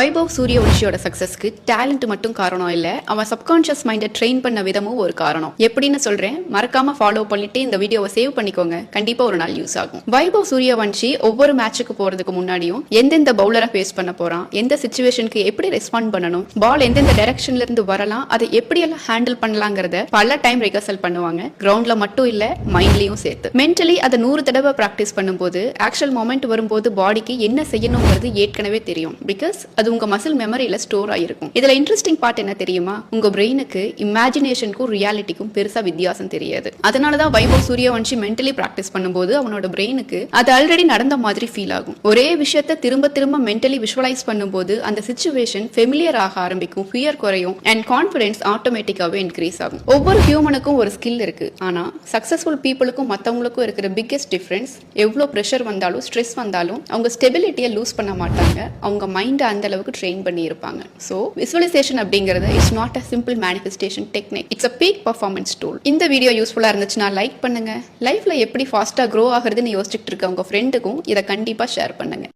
Vaibhav சூரியவன்ஷியோட சக்சஸ்க்கு talent மட்டும் காரணம் இல்ல, அவன் சப்கான்ஷியஸ் மைண்டை ட்ரெயின் பண்ண விதமும் ஒரு காரணம். எப்படின்னு சொல்றேன், மறக்காம ஃபாலோ பண்ணிட்டு இந்த வீடியோவை சேவ் பண்ணிக்கோங்க. கண்டிப்பா ஒரு நாள் யூஸ் ஆகும். வைபவ் சூரியவன்ஷி ஒவ்வொரு மேட்சுக்கு போறதுக்கு முன்னாடியும் எந்தெந்த பவுலரை ஃபேஸ் பண்ண போறான், எந்த சிச்சுவேஷனுக்கு எப்படி ரெஸ்பாண்ட் பண்ணணும், பால் எந்தெந்த டைரக்ஷன்ல இருந்து வரலாம், அதை எப்படியெல்லாம் ஹேண்டில் பண்ணலாங்கிறத பல டைம் ரிகர்சல் பண்ணுவாங்க. கிரவுண்ட்ல மட்டும் இல்ல, மைண்ட்லயும் சேர்த்து. மென்டலி அதை 100 தடவை பிராக்டிஸ் பண்ணும்போது ஆக்சுவல் மொமெண்ட் வரும்போது பாடிக்கு என்ன செய்யணுங்கிறது ஏற்கனவே தெரியும். பிகாஸ் அது உங்க மசில் மெமரியில ஸ்டோர் ஆயிருக்கும். இதுல இன்ட்ரெஸ்டிங் பார்ட் என்ன தெரியுமா, உங்க பிரெயினுக்கு இமேஜினேஷனுக்கும் ரியாலிட்டிக்கும் பெருசா வித்தியாசம் தெரியாது. அதனாலதான் வைபவ் சூரியவன்ஷி மென்டலி பிராக்டிஸ் பண்ணும்போது அவனோட பிரெயினுக்கு அது ஆல்ரெடி நடந்த மாதிரி ஃபீல் ஆகும். ஒரே விஷயத்தை திரும்ப திரும்ப மென்டலி விஷுவலைஸ் பண்ணும்போது அந்த சிச்சுவேஷன் ஃபெமிலியர் ஆக ஆரம்பிக்கும், ஃபியர் குறையும் அண்ட் கான்ஃபிடன்ஸ் ஆட்டோமேட்டிக்காவே இன்க்ரீஸ் ஆகும். ஒவ்வொரு ஹியூமனுக்கும் ஒரு ஸ்கில் இருக்கு. ஆனா சக்சஸ்ஃபுல் பீப்புளுக்கும் மத்தவங்களுக்கும் இருக்கிற பிக்கெஸ்ட் டிஃபரன்ஸ், எவ்வளவு பிரஷர் வந்தாலும் ஸ்ட்ரெஸ் வந்தாலும் அவங்க ஸ்டெபிலிட்டியை லூஸ் பண்ண மாட்டாங்க. அவங்க மைண்ட் அந்த அளவுக்கு ட்ரெயின் பண்ணி இருப்பாங்க. சோ விசுவலைசேஷன் அப்படிங்கிறது it's not a simple manifestation technique, it's a peak performance tool. இந்த வீடியோ யூஸ்ஃபுல்லா இருந்துச்சுன்னா லைக் பண்ணுங்க. லைஃப்ல எப்படி ஃபாஸ்டா க்ரோ ஆகுறதுன்னு யோசிச்சுட்டு இருக்க உங்க ஃப்ரெண்டுக்கும் இதை கண்டிப்பா ஷேர் பண்ணுங்க.